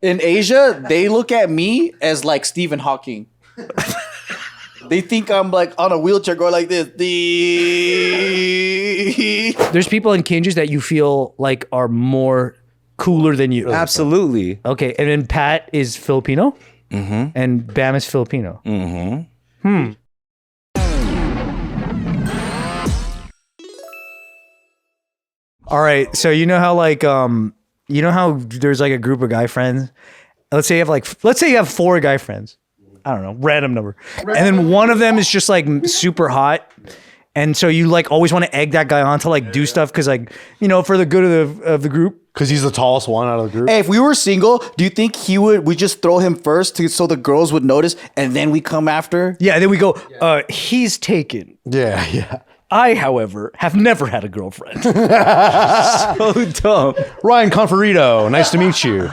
In Asia, they look at me as like Stephen Hawking. They think I'm like on a wheelchair going like this. There's people in Kinjus that you feel like are more cooler than you. Absolutely. Okay, and then Pat is Filipino, and Bam is Filipino. All right, so you know how like you know how there's like a group of guy friends. Let's say you have 4 guy friends. I don't know, random number. And then one of them is just like super hot. And so you like always want to egg that guy on to like do stuff because like, you know, for the good of the group. Because he's the tallest one out of the group. Hey, if we were single, do you think we just throw him first so the girls would notice and then we come after? Yeah, and then we go, he's taken. Yeah. I, however, have never had a girlfriend. So dumb. Ryan Conforito, nice to meet you.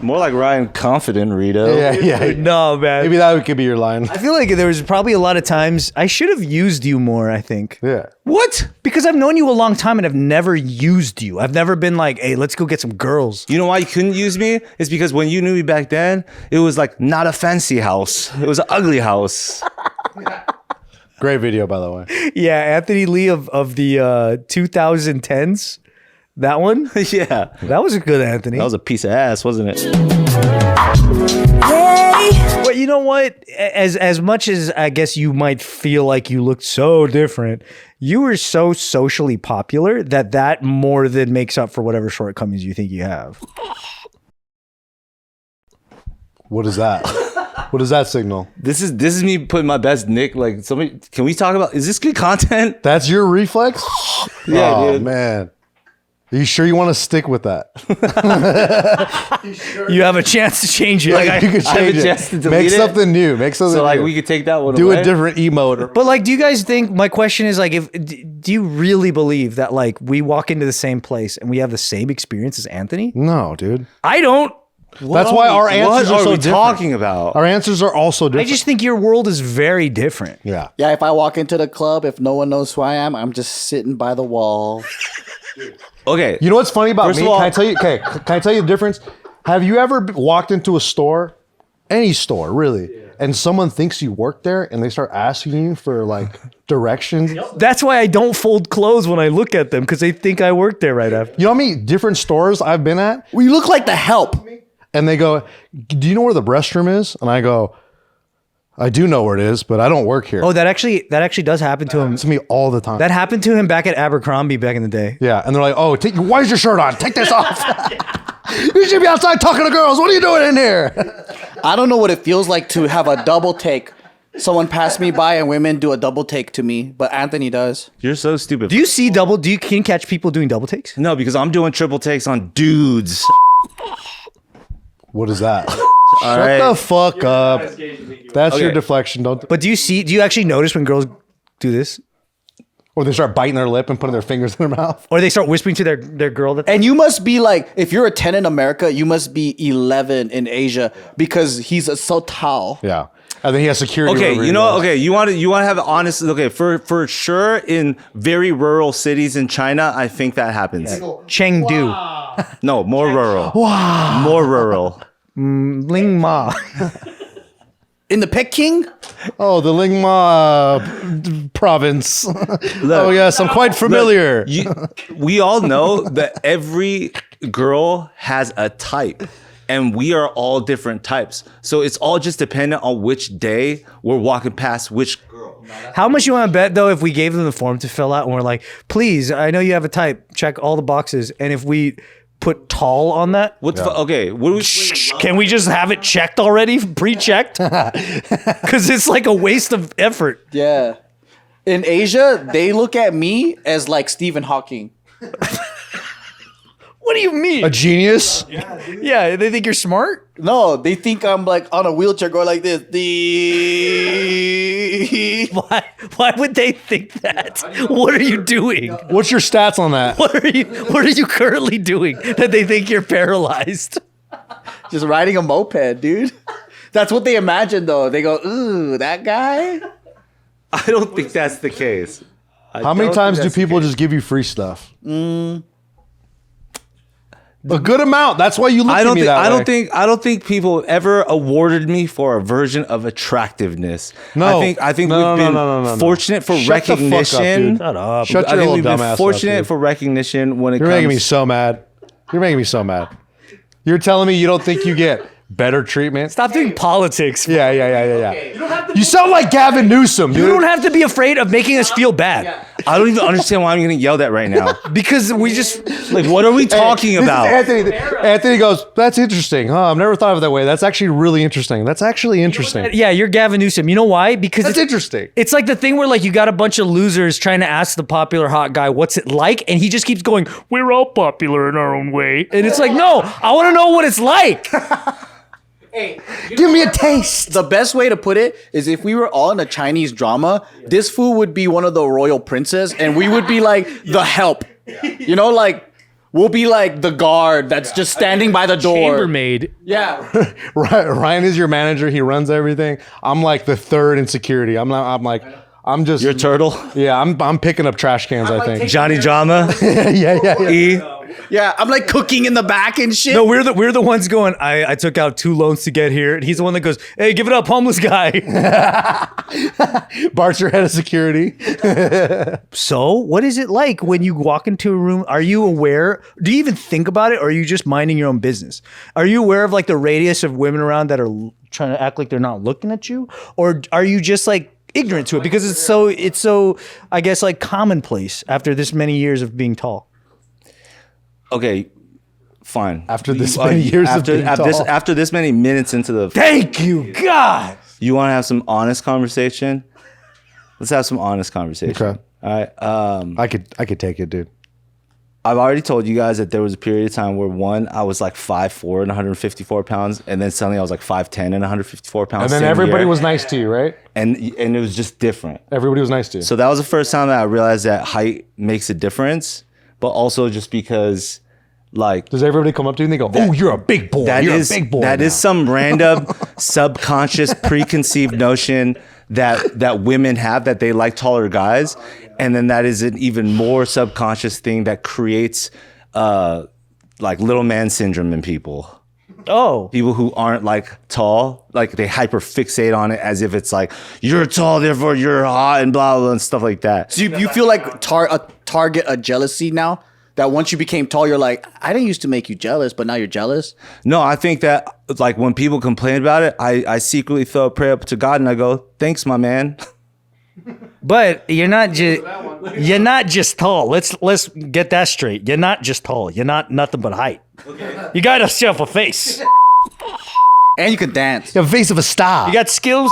More like Ryan Confident, Rito. Yeah. No, man. Maybe that could be your line. I feel like there was probably a lot of times I should have used you more, I think. Yeah. What? Because I've known you a long time and I've never used you. I've never been like, hey, let's go get some girls. You know why you couldn't use me? It's because when you knew me back then, it was like not a fancy house. It was an ugly house. Great video, by the way. Yeah, Anthony Lee of the 2010s. That one? Yeah. That was a good Anthony. That was a piece of ass, wasn't it? But you know what? As much as I guess you might feel like you looked so different, you were so socially popular that more than makes up for whatever shortcomings you think you have. What is that? What does that signal? This is me putting my best Nick. Like, somebody, can we talk about? Is this good content? That's your reflex? Yeah, oh, dude. man. Are you sure you want to stick with that? You have a chance to change it. Like, you could I have a change chance to it. delete Make it? something new. Make something So like new. we could take that one Do away. a different emote. But like, do you guys think, my question is like, do you really believe that like we walk into the same place and we have the same experience as Anthony? No, dude. I don't. That's why our answers What are are so we different. talking about? Our answers are also I different. just think your world is very different. Yeah. Yeah, if I walk into the club, if no one knows who I am, I'm just sitting by the wall. Okay. You know what's funny about First me? of all- Can I tell you? Okay, can I tell you the difference? Have you ever walked into a store, any store really, and someone thinks you work there and they start asking you for like directions? That's why I don't fold clothes when I look at them because they think I work there right after. You know how many different stores I've been at? We look like the help. And they go, "Do you know where the restroom is?" And I go, "I do know where it is, but I don't work here." Oh, that actually does happen to him. To me all the time. That happened to him back at Abercrombie back in the day. Yeah, and they're like, "Oh, why is your shirt on? Take this off. You should be outside talking to girls. What are you doing in here?" I don't know what it feels like to have a double take. Someone passed me by and women do a double take to me, but Anthony does. You're so stupid. Do you see can you catch people doing double takes? No, because I'm doing triple takes on dudes. What is that? All Shut right. the fuck up. That's your Okay. deflection. Don't. But do you actually notice when girls do this? Or they start biting their lip and putting their fingers in their mouth. Or they start whispering to their girl that And you must be like, if you're a 10 in America, you must be 11 in Asia because he's so tall. Yeah. And then he has security. Okay, wherever you he know, goes. okay, you want to have an honest. Okay, for sure, in very rural cities in China, I think that happens. Chengdu, No, more rural. Wow. More rural. Lingma. In the Peking? Oh, the Lingma province. Oh, yes, I'm quite familiar. We all know that every girl has a type. And we are all different types. So it's all just dependent on which day we're walking past which girl. How much you want to bet though if we gave them the form to fill out and we're like, please, I know you have a type, check all the boxes, and if we put tall on that, What the okay, what do we can we just have it checked already, pre-checked? Because it's like a waste of effort. Yeah. In Asia, they look at me as like Stephen Hawking. What do you mean? A genius? Yeah, they think you're smart? No, they think I'm like on a wheelchair going like this. Why would they think that? What are you doing? What's your stats on that? What are you currently doing that they think you're paralyzed? Just riding a moped, dude. That's what they imagine though. They go, ooh, that guy? I don't think that's the case. How many times do people just give you free stuff? A good amount. That's why you look at me that way. I don't think people ever awarded me for a version of attractiveness. No. I think No, we've no, been fortunate for Shut the fuck up, recognition. dude. Shut up. Shut I your think little we've dumb been ass fortunate up, dude. for recognition when it You're comes. making me so mad. You're making me so mad. You're telling me you don't think you get better treatment? Stop doing politics. Yeah. You sound like Gavin Newsom, dude. You don't have to be afraid of making us feel bad. I don't even understand why I'm getting yelled at right now. Because we just Like, what are we talking This is about? Anthony. Anthony goes, that's interesting. Huh? I've never thought of it that way. That's actually really interesting. That's actually interesting. yeah, you're Gavin Newsom. You know why? Because That's interesting. It's like the thing where like you got a bunch of losers trying to ask the popular hot guy what's it like, and he just keeps going, "We're all popular in our own way," and it's like, no, I want to know what it's like. Give me a taste. The best way to put it is if we were all in a Chinese drama, this fool would be one of the royal princes, and we would be like the help. You know, like we'll be like the guard that's just standing by the door. Chambermaid. Yeah. Ryan is your manager. He runs everything. I'm like the third in security. I'm just. Your turtle, Yeah, I'm picking up trash cans. I think. Johnny Drama, yeah. E. Yeah. I'm like cooking in the back and shit. No, we're the ones going. I took out 2 loans to get here, and he's the one that goes, "Hey, give it up, homeless guy." Bart's your head of security. So, what is it like when you walk into a room? Are you aware? Do you even think about it, or are you just minding your own business? Are you aware of like the radius of women around that are trying to act like they're not looking at you, or are you just like ignorant to it because it's so I guess like commonplace after this many years of being tall? Okay, fine. After this many years of being tall. after this many minutes into the, Thank you, God. you want to have some honest conversation? Let's have some honest conversation. Okay. All right. I could take it, dude. I've already told you guys that there was a period of time where I was like 5'4" and 154 pounds, and then suddenly I was like 5'10" and 154 pounds. And then same everybody year. was nice to you, right? and it was just different. Everybody was nice to you. So that was the first time that I realized that height makes a difference, but also just because like Does everybody come up to you and they go, "Oh, you're a big boy. You're a big boy." That now." is some random subconscious preconceived notion that women have that they like taller guys, and then that is an even more subconscious thing that creates like little man syndrome in people. Oh, People who aren't like tall, like they hyper fixate on it as if it's like you're tall, therefore you're hot and blah blah and stuff like that. So you feel like target a jealousy now? That once you became tall, you're like, I didn't used to make you jealous, but now you're jealous? No, I think that like when people complain about it, I secretly throw a prayer up to God and I go, "Thanks, my man." but you're not just tall. Let's get that straight. You're not just tall. You're not nothing but height. Okay. You got yourself a face. And you can dance. You have a face of a star. You got skills.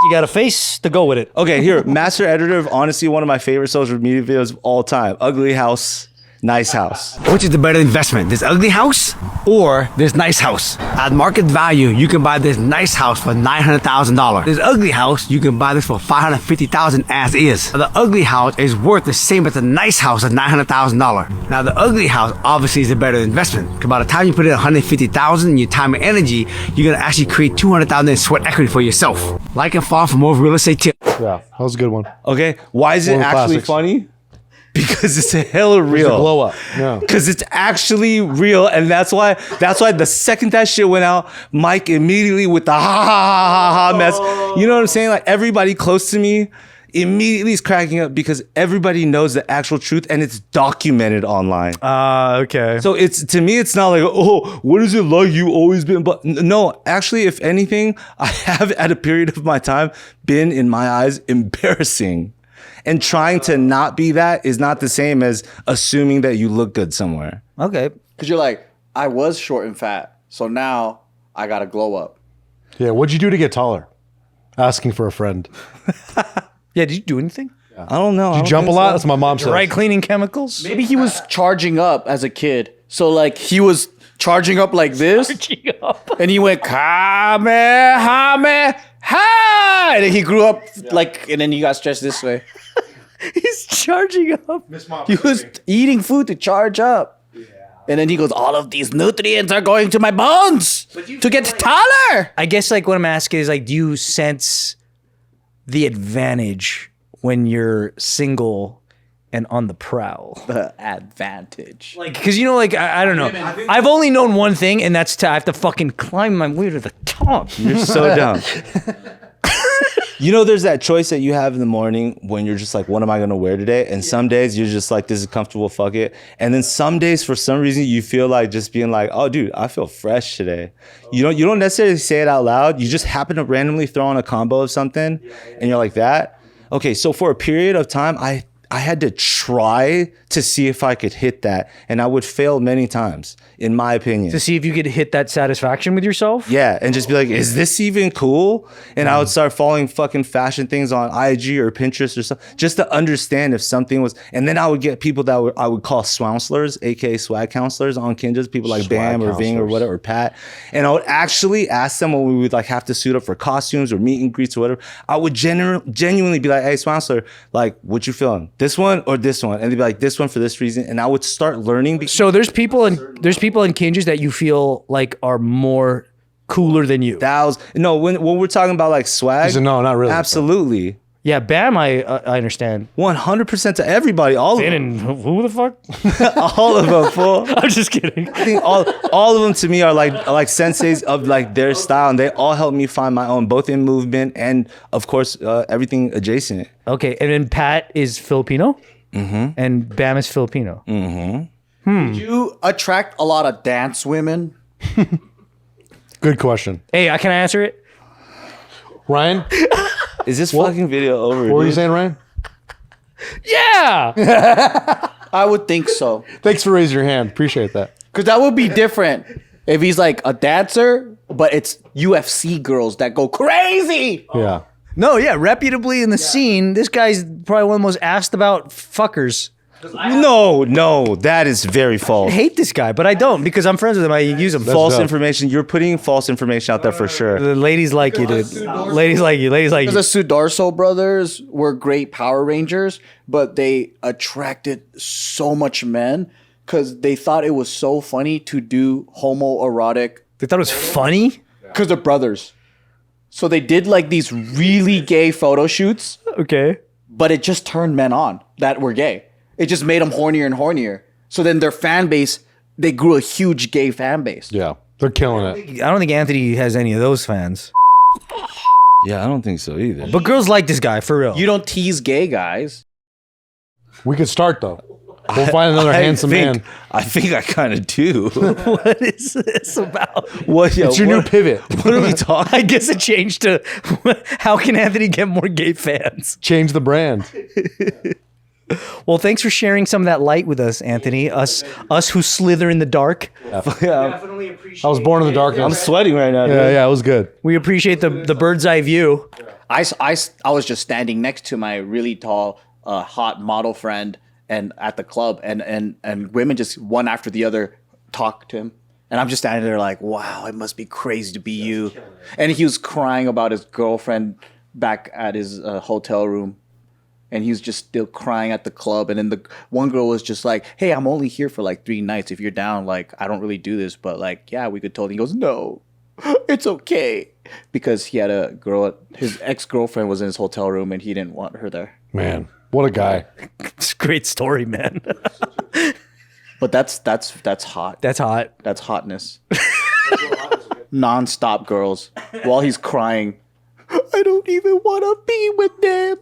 You got a face to go with it. Okay, here, master editor of honestly one of my favorite social media videos of all time. Ugly house, nice house. Which is the better investment, this ugly house or this nice house? At market value, you can buy this nice house for $900,000. This ugly house, you can buy this for $550,000 as is. Now, the ugly house is worth the same as the nice house at $900,000. Now, the ugly house obviously is a better investment. Because by the time you put in $150,000 in your time and energy, you're gonna actually create $200,000 in sweat equity for yourself. Like and follow for more real estate tips. Yeah, that was a good one. Okay, why is it One of the actually classics. funny? Because it's a hella real. The glow up. Yeah. Because it's actually real, and that's why the second that shit went out, Mike immediately with the ha ha ha ha mess. You know what I'm saying? Like everybody close to me immediately is cracking up because everybody knows the actual truth and it's documented online. Okay. So it's to me, it's not like, oh, what is it like? You always been, but no, actually, if anything, I have at a period of my time been in my eyes embarrassing. And trying to not be that is not the same as assuming that you look good somewhere. Okay. Because you're like, I was short and fat, so now I got to glow up. Yeah, what'd you do to get taller? Asking for a friend. Yeah, did you do anything? I don't know. You jump a lot? That's what my mom said. Dry cleaning chemicals? Maybe he was charging up as a kid. So like he was charging up like this. And he went, Kamehameha. And then he grew up like, and then he got stretched this way. He's charging up. He was eating food to charge up. And then he goes, all of these nutrients are going to my bones to get taller. I guess like what I'm asking is like, do you sense the advantage when you're single and on the prowl. The advantage. Like, because you know, like I don't know. I've only known one thing, and that's I have to fucking climb my way to the top. You're so dumb. You know, there's that choice that you have in the morning when you're just like, what am I going to wear today? And some days you're just like, this is comfortable, fuck it. And then some days, for some reason, you feel like just being like, oh, dude, I feel fresh today. You don't necessarily say it out loud. You just happen to randomly throw on a combo of something and you're like that. Okay, so for a period of time, I had to try to see if I could hit that. And I would fail many times, in my opinion. To see if you could hit that satisfaction with yourself? Yeah, and just be like, is this even cool? And I would start following fucking fashion things on IG or Pinterest or something, just to understand if something was. And then I would get people that I would call swounslers, aka swag counselors on Kinjas, people like Bam or Ving or whatever, or Pat. And I would actually ask them when we would like have to suit up for costumes or meet and greets or whatever. I would genuinely be like, hey, swounslr, like, what you feeling? This one or this one? And they'd be like, this one for this reason. And I would start learning. So there's people in Kinjas that you feel like are more cooler than you. When we're talking about like swag. He said, no, not really. Absolutely. Yeah, Bam, I understand. 100% to everybody. All of them. And who the fuck? All of them, fool. I'm just kidding. I think all of them to me are like senseis of like their style, and they all help me find my own, both in movement and of course everything adjacent. Okay, and then Pat is Filipino, and Bam is Filipino. Did you attract a lot of dance women? Good question. Hey, can I answer it? Ryan, Is this fucking video over? what were you dude? saying, Ryan? Yeah. I would think so. Thanks for raising your hand. Appreciate that. Because that would be different if he's like a dancer, but it's UFC girls that go crazy. Yeah. No, yeah, reputably in the scene, this guy's probably one of the most asked about fuckers. No, that is very false. I hate this guy, but I don't because I'm friends with him. I use him. False dope. information. You're putting false information out there for sure. The ladies like you, dude. Ladies like you. Ladies like The you. Sudarso brothers were great Power Rangers, but they attracted so much men because they thought it was so funny to do homoerotic. They thought it was funny. Because they're brothers. So they did like these really gay photo shoots, Okay. but it just turned men on that were gay. It just made them hornier and hornier. So then their fan base, they grew a huge gay fan base. Yeah. They're killing it. I don't think Anthony has any of those fans. Yeah, I don't think so either. But girls like this guy, for real. You don't tease gay guys. We could start, though. We'll find another handsome man. I think I kind of do. What is this about? What? It's your new pivot. What are we talking? I guess it changed to how can Anthony get more gay fans? Change the brand. Well, thanks for sharing some of that light with us, Anthony. Us who slither in the dark. Definitely appreciate I was born in the darkness. I'm sweating right now. Yeah, it was good. We appreciate the bird's eye view. I was just standing next to my really tall, hot model friend and at the club, and women just one after the other talk to him. And I'm just standing there like, wow, it must be crazy to be you. And he was crying about his girlfriend back at his hotel room. And he was just still crying at the club. And then the one girl was just like, hey, I'm only here for like 3 nights. If you're down, like, I don't really do this. But like, yeah, we could totally. He goes, no, it's okay. Because he had a girl, his ex-girlfriend was in his hotel room and he didn't want her there. Man, what a guy. It's a great story, man. But that's hot. That's hot. That's hotness. Non-stop girls while he's crying. I don't even want to be with them.